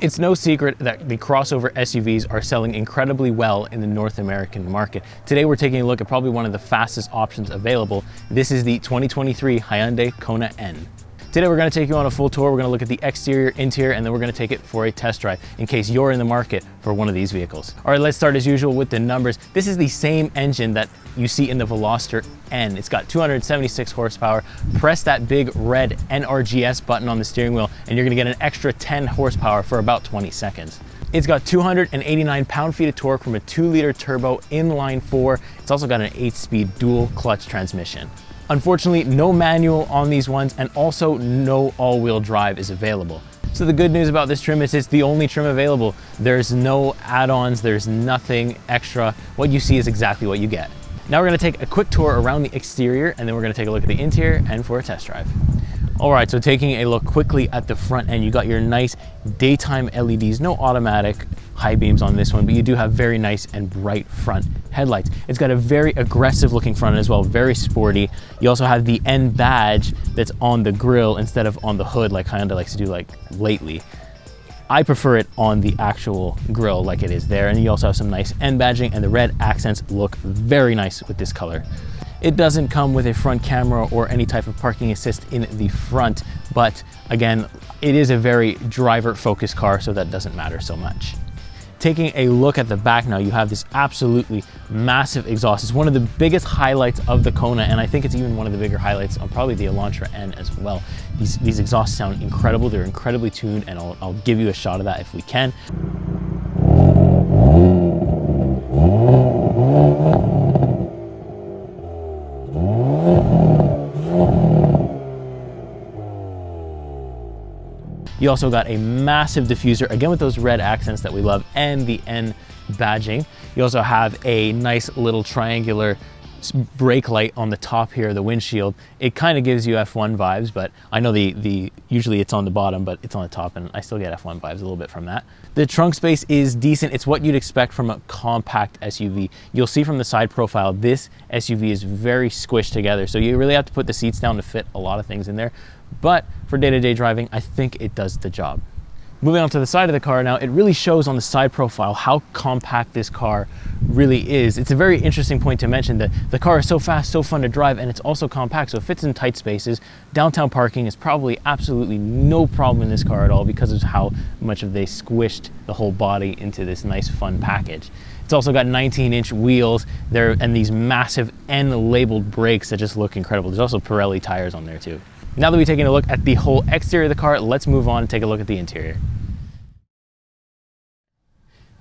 It's no secret that the crossover SUVs are selling incredibly well in the North American market. Today we're taking a look at probably one of the fastest options available. This is the 2023 Hyundai Kona N. Today we're going to take you on a full tour. We're going to look at the exterior, interior, and then we're going to take it for a test drive in case you're in the market for one of these vehicles. All right, let's start as usual with the numbers. This is the same engine that you see in the Veloster N. It's got 276 horsepower. Press that big red NRGS button on the steering wheel and you're going to get an extra 10 horsepower for about 20 seconds. It's got 289 pound-feet of torque from a 2-liter turbo inline 4. It's also got an 8-speed dual clutch transmission. Unfortunately, no manual on these ones, and also no all-wheel drive is available. So the good news about this trim is it's the only trim available. There's no add-ons, there's nothing extra. What you see is exactly what you get. Now we're gonna take a quick tour around the exterior, and then we're gonna take a look at the interior and for a test drive. All right, so taking a look quickly at the front end, you got your nice daytime LEDs, no automatic high beams on this one, but you do have very nice and bright front headlights. It's got a very aggressive looking front end as well, very sporty. You also have the N badge that's on the grille instead of on the hood like Hyundai likes to do like lately. I prefer it on the actual grille like it is there. And you also have some nice N badging, and the red accents look very nice with this color. It doesn't come with a front camera or any type of parking assist in the front, but again, it is a very driver-focused car, so that doesn't matter so much. Taking a look at the back now, you have this absolutely massive exhaust. It's one of the biggest highlights of the Kona, and I think it's even one of the bigger highlights on probably the Elantra N as well. These exhausts sound incredible. They're incredibly tuned, and I'll give you a shot of that if we can. You also got a massive diffuser, again with those red accents that we love, and the N badging. You also have a nice little triangular brake light on the top here, the windshield. It kind of gives you F1 vibes, but I know usually it's on the bottom, but it's on the top, and I still get F1 vibes a little bit from that. The trunk space is decent. It's what you'd expect from a compact SUV. You'll see from the side profile, this SUV is very squished together, so you really have to put the seats down to fit a lot of things in there. But for day-to-day driving, I think it does the job. Moving on to the side of the car now, it really shows on the side profile how compact this car really is. It's a very interesting point to mention that the car is so fast, so fun to drive, and it's also compact, so it fits in tight spaces. Downtown parking is probably absolutely no problem in this car at all because of how much they squished the whole body into this nice fun package. It's also got 19-inch wheels there and these massive N-labeled brakes that just look incredible. There's also Pirelli tires on there too. Now that we've taken a look at the whole exterior of the car, let's move on and take a look at the interior.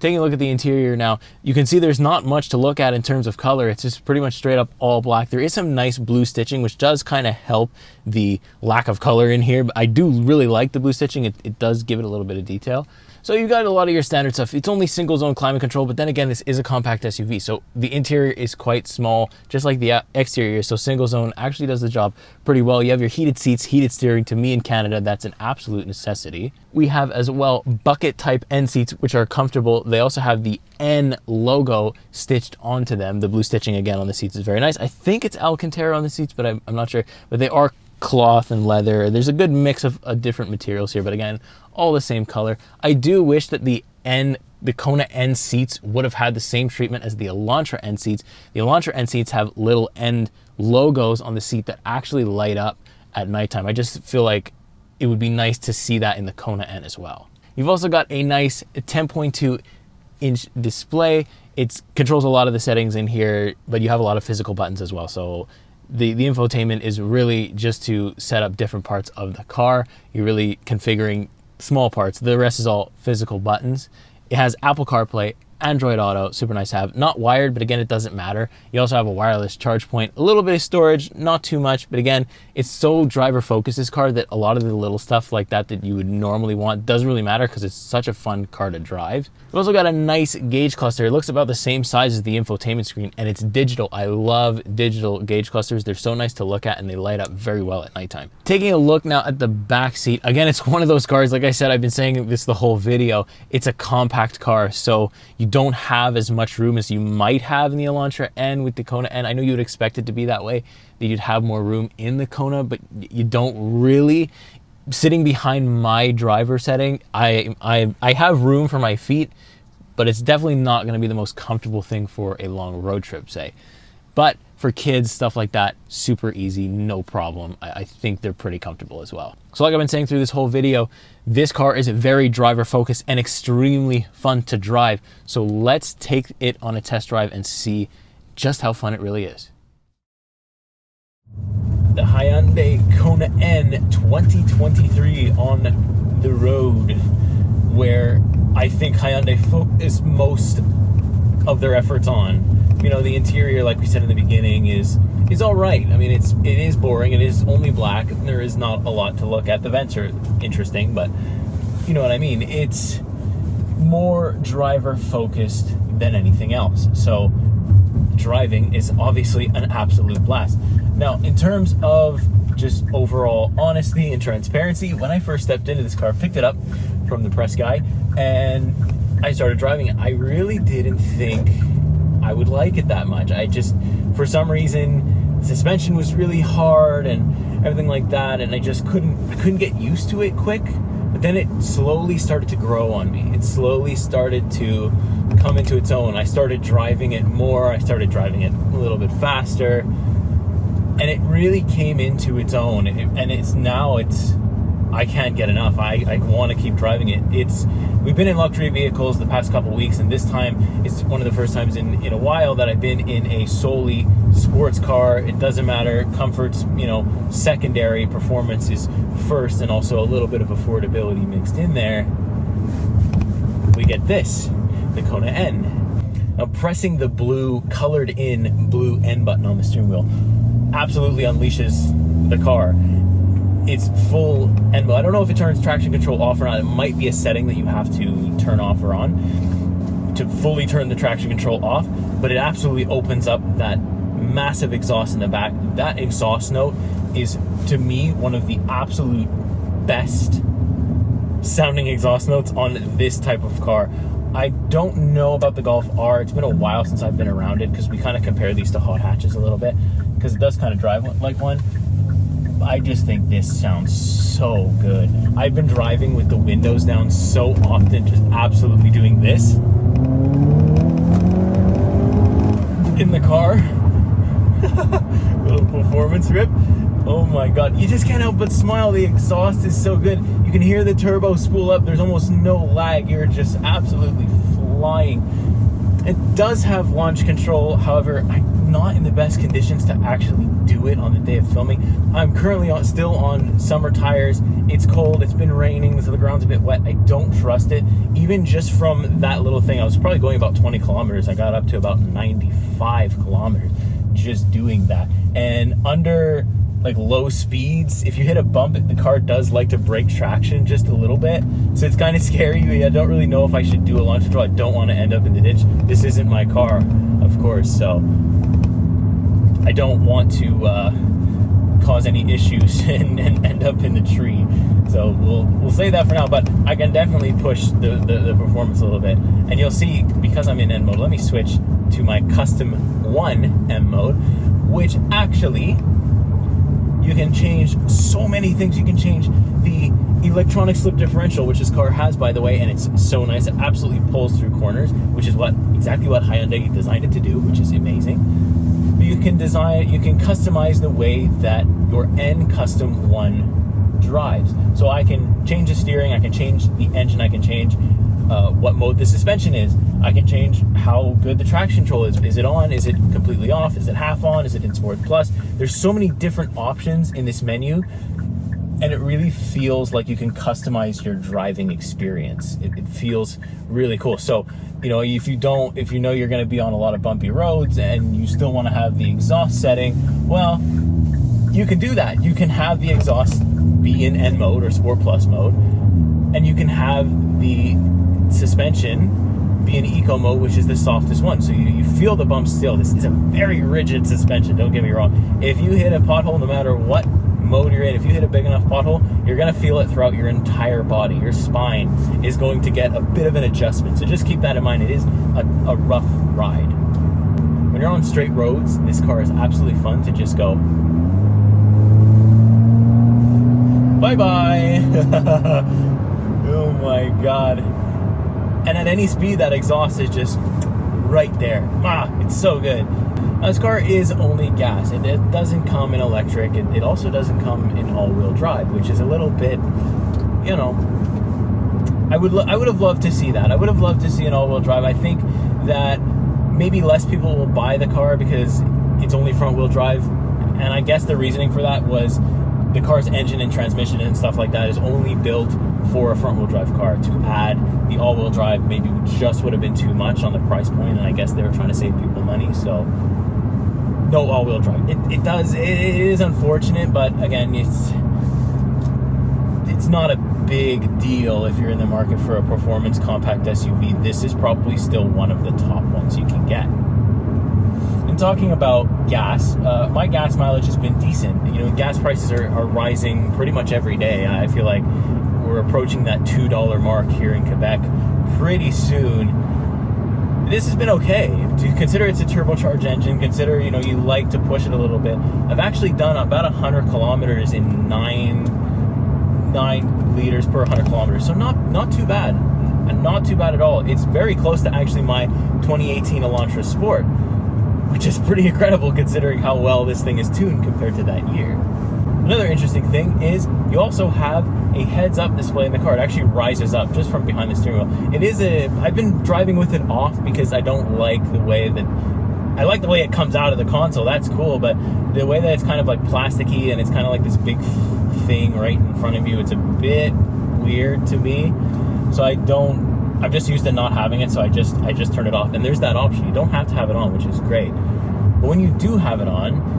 Taking a look at the interior now, you can see there's not much to look at in terms of color. It's just pretty much straight up all black. There is some nice blue stitching, which does kind of help the lack of color in here, but I do really like the blue stitching. It does give it a little bit of detail. So you've got a lot of your standard stuff. It's only single zone climate control, but then again, this is a compact SUV. So the interior is quite small, just like the exterior. So single zone actually does the job pretty well. You have your heated seats, heated steering. To me in Canada, that's an absolute necessity. We have as well bucket type N seats, which are comfortable. They also have the N logo stitched onto them. The blue stitching again on the seats is very nice. I think it's Alcantara on the seats, but I'm not sure, but they are cloth and leather. There's a good mix of different materials here, but again, all the same color. I do wish that the Kona N seats would have had the same treatment as the Elantra N seats. The Elantra N seats have little N logos on the seat that actually light up at nighttime. I just feel like it would be nice to see that in the Kona N as well. You've also got a nice 10.2-inch display. It controls a lot of the settings in here, but you have a lot of physical buttons as well. So the infotainment is really just to set up different parts of the car. You're really configuring small parts. The rest is all physical buttons. It has Apple CarPlay, Android Auto, super nice to have. Not wired, but again, it doesn't matter. You also have a wireless charge point, a little bit of storage, not too much, but again, it's so driver focused, this car, that a lot of the little stuff like that you would normally want doesn't really matter because it's such a fun car to drive. We've also got a nice gauge cluster. It looks about the same size as the infotainment screen, and it's digital. I love digital gauge clusters. They're so nice to look at, and they light up very well at nighttime. Taking a look now at the back seat, again, it's one of those cars, like I said, I've been saying this the whole video, it's a compact car, so you don't have as much room as you might have in the Elantra N with the Kona N. I know you would expect it to be that way, that you'd have more room in the Kona, but you don't really. sitting behind my driver setting, I have room for my feet, but it's definitely not going to be the most comfortable thing for a long road trip, say. But for kids, stuff like that, super easy, no problem. I think they're pretty comfortable as well. So like I've been saying through this whole video, this car is very driver focused and extremely fun to drive. So let's take it on a test drive and see just how fun it really is. The Hyundai Kona N 2023 on the road, where I think Hyundai focus most of their efforts on. You know, the interior, like we said in the beginning, is all right. I mean, it is boring. It is only black. There is not a lot to look at. The vents are interesting, but you know what I mean. It's more driver focused than anything else. So driving is obviously an absolute blast. Now, in terms of just overall honesty and transparency, when I first stepped into this car, picked it up from the press guy, and I started driving it, I really didn't think I would like it that much. I just, for some reason, the suspension was really hard and everything like that, and I just couldn't get used to it quick. But then it slowly started to grow on me. It slowly started to come into its own. I started driving it more. I started driving it a little bit faster, and it really came into its own. I can't get enough. I want to keep driving it. We've been in luxury vehicles the past couple of weeks, and this time it's one of the first times in a while that I've been in a solely sports car. It doesn't matter. Comfort's, secondary. Performance is first, and also a little bit of affordability mixed in there. We get this, the Kona N. Now, pressing the colored in blue N button on the steering wheel absolutely unleashes the car. It's full N mode. I don't know if it turns traction control off or not. It might be a setting that you have to turn off or on to fully turn the traction control off, but it absolutely opens up that massive exhaust in the back. That exhaust note is, to me, one of the absolute best sounding exhaust notes on this type of car. I don't know about the Golf R. It's been a while since I've been around it, because we kind of compare these to hot hatches a little bit, because it does kind of drive like one. I just think this sounds so good. I've been driving with the windows down so often, just absolutely doing this in the car. Little performance rip. Oh my God, you just can't help but smile. The exhaust is so good. You can hear the turbo spool up. There's almost no lag. You're just absolutely flying. It does have launch control. However, I'm not in the best conditions to actually do it on the day of filming. I'm currently still on summer tires. It's cold, it's been raining, so the ground's a bit wet. I don't trust it. Even just from that little thing, I was probably going about 20 kilometers. I got up to about 95 kilometers just doing that. And under like low speeds, if you hit a bump, the car does like to break traction just a little bit. So it's kind of scary. I don't really know if I should do a launch control. I don't want to end up in the ditch. This isn't my car, of course, so I don't want to cause any issues and end up in the tree. So we'll say that for now, but I can definitely push the performance a little bit. And you'll see, because I'm in N mode, let me switch to my custom 1 M mode, which actually, you can change so many things. You can change the electronic slip differential, which this car has, by the way, and it's so nice. It absolutely pulls through corners, which is exactly what Hyundai designed it to do, which is amazing. But you can customize the way that your N Custom 1 drives. So I can change the steering, I can change the engine, I can change what mode the suspension is. I can change how good the traction control is. Is it on? Is it completely off? Is it half on? Is it in Sport Plus? There's so many different options in this menu, and it really feels like you can customize your driving experience. It feels really cool. So, if you know you're going to be on a lot of bumpy roads and you still want to have the exhaust setting, well, you can do that. You can have the exhaust be in N mode or Sport Plus mode, and you can have the suspension be in eco mode, which is the softest one. So you feel the bump still. This is a very rigid suspension, don't get me wrong. If you hit a pothole, no matter what mode you're in, if you hit a big enough pothole, you're gonna feel it throughout your entire body. Your spine is going to get a bit of an adjustment. So just keep that in mind. It is a rough ride. When you're on straight roads, this car is absolutely fun to just go. bye-bye. Oh my God. And at any speed, that exhaust is just right there. It's so good. Now, this car is only gas. It doesn't come in electric. It also doesn't come in all-wheel drive, which is a little bit, you know, I would have loved to see that. I would have loved to see an all-wheel drive. I think that maybe less people will buy the car because it's only front-wheel drive. And I guess the reasoning for that was the car's engine and transmission and stuff like that is only built for a front-wheel drive car. To add the all-wheel drive maybe just would have been too much on the price point, and I guess they were trying to save people money, so no all-wheel drive. It is unfortunate, but again, it's not a big deal if you're in the market for a performance compact SUV. This is probably still one of the top ones you can get. And talking about gas, my gas mileage has been decent. You know, gas prices are rising pretty much every day. I feel like we're approaching that $2 mark here in Quebec pretty soon. This has been okay. To consider it's a turbocharged engine, consider, you know, you like to push it a little bit. I've actually done about 100 kilometers in 9 liters per 100 kilometers. So not too bad. And not too bad at all. It's very close to actually my 2018 Elantra Sport, which is pretty incredible considering how well this thing is tuned compared to that year. Another interesting thing is you also have a heads-up display in the car. It actually rises up just from behind the steering wheel. I've been driving with it off because I don't like the way that, I like the way it comes out of the console, that's cool, but the way that it's kind of like plasticky and it's kind of like this big thing right in front of you, it's a bit weird to me. So I'm just used to not having it, so I just turn it off. And there's that option. You don't have to have it on, which is great. But when you do have it on,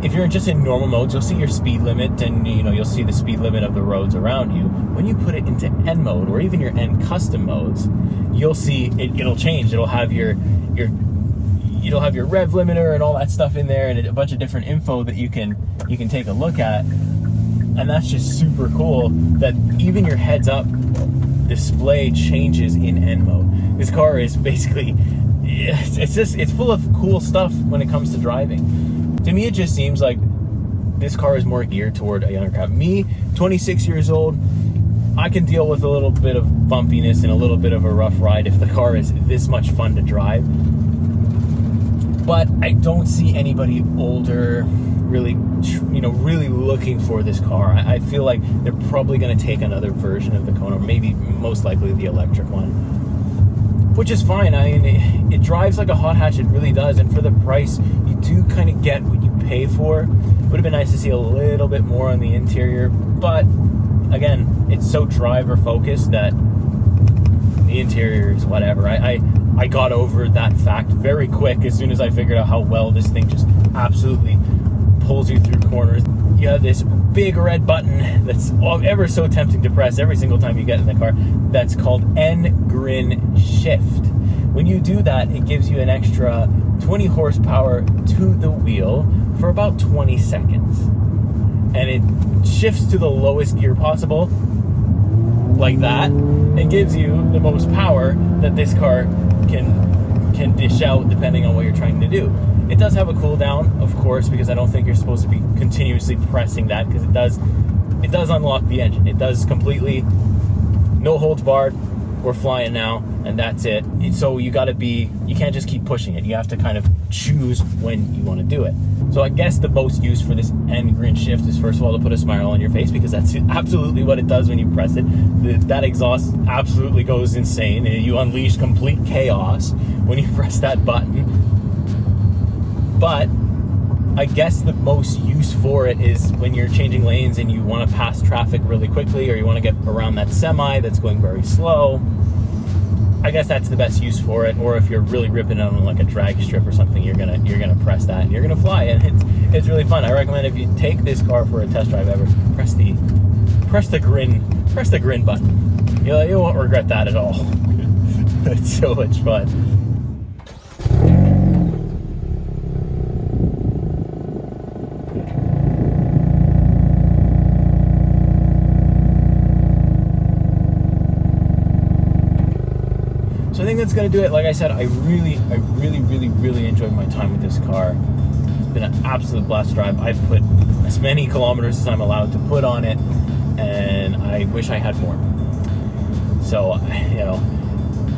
if you're just in normal modes, you'll see your speed limit, and you know, you'll see the speed limit of the roads around you. When you put it into N mode or even your N custom modes, you'll see it'll change. It'll have your rev limiter and all that stuff in there, and a bunch of different info that you can take a look at. And that's just super cool that even your heads up display changes in N mode. This car is basically, it's full of cool stuff when it comes to driving. To me, it just seems like this car is more geared toward a younger crowd. Me, 26 years old, I can deal with a little bit of bumpiness and a little bit of a rough ride if the car is this much fun to drive. But I don't see anybody older really looking for this car. I feel like they're probably going to take another version of the Kona, maybe most likely the electric one, which is fine. I mean, it drives like a hot hatch, it really does, and for the price, you do kind of get what you pay for. Would have been nice to see a little bit more on the interior, but again, it's so driver focused that the interior is whatever. I got over that fact very quick as soon as I figured out how well this thing just absolutely pulls you through corners. You have this big red button that's ever so tempting to press every single time you get in the car. That's called N Grin Shift. When you do that, it gives you an extra 20 horsepower to the wheel for about 20 seconds. And it shifts to the lowest gear possible, like that, and gives you the most power that this car can dish out depending on what you're trying to do. It does have a cooldown, of course, because I don't think you're supposed to be continuously pressing that, because it does unlock the engine. It does completely, no holds barred, we're flying now, and that's it. So you can't just keep pushing it. You have to kind of choose when you want to do it. So I guess the most use for this N Grin Shift is, first of all, to put a smile on your face, because that's absolutely what it does when you press it. That exhaust absolutely goes insane. You unleash complete chaos when you press that button. But I guess the most use for it is when you're changing lanes and you want to pass traffic really quickly, or you want to get around that semi that's going very slow. I guess that's the best use for it. Or if you're really ripping on like a drag strip or something, you're gonna press that and you're gonna fly, and it's really fun. I recommend, if you take this car for a test drive ever, press the grin button. You won't regret that at all. It's so much fun. So I think that's going to do it. Like I said, I really enjoyed my time with this car. It's been an absolute blast drive. I've put as many kilometers as I'm allowed to put on it. and I wish I had more. So, you know,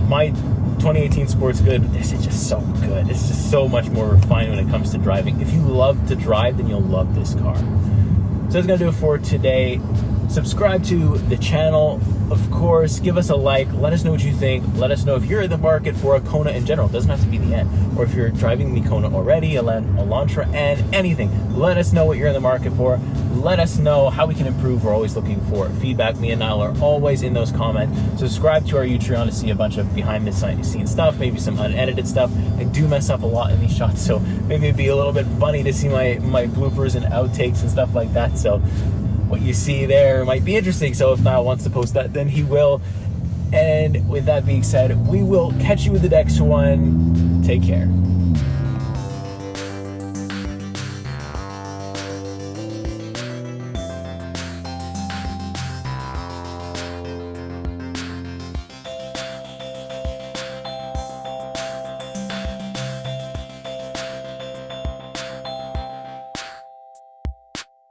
my 2018 Sport's good, but this is just so good. It's just so much more refined when it comes to driving. If you love to drive, then you'll love this car. So that's gonna do it for today. Subscribe to the channel, of course. Give us a like. Let us know what you think. Let us know if you're in the market for a Kona in general. It doesn't have to be the N. Or if you're driving the Kona already, a Elantra N, anything. Let us know what you're in the market for. Let us know how we can improve. We're always looking for feedback. Me and Niall are always in those comments. Subscribe to our YouTube to see a bunch of behind the scenes stuff, maybe some unedited stuff. I do mess up a lot in these shots, so maybe it'd be a little bit funny to see my bloopers and outtakes and stuff like that. So what you see there might be interesting. So if Niall wants to post that, then he will. And with that being said, we will catch you with the next one. Take care.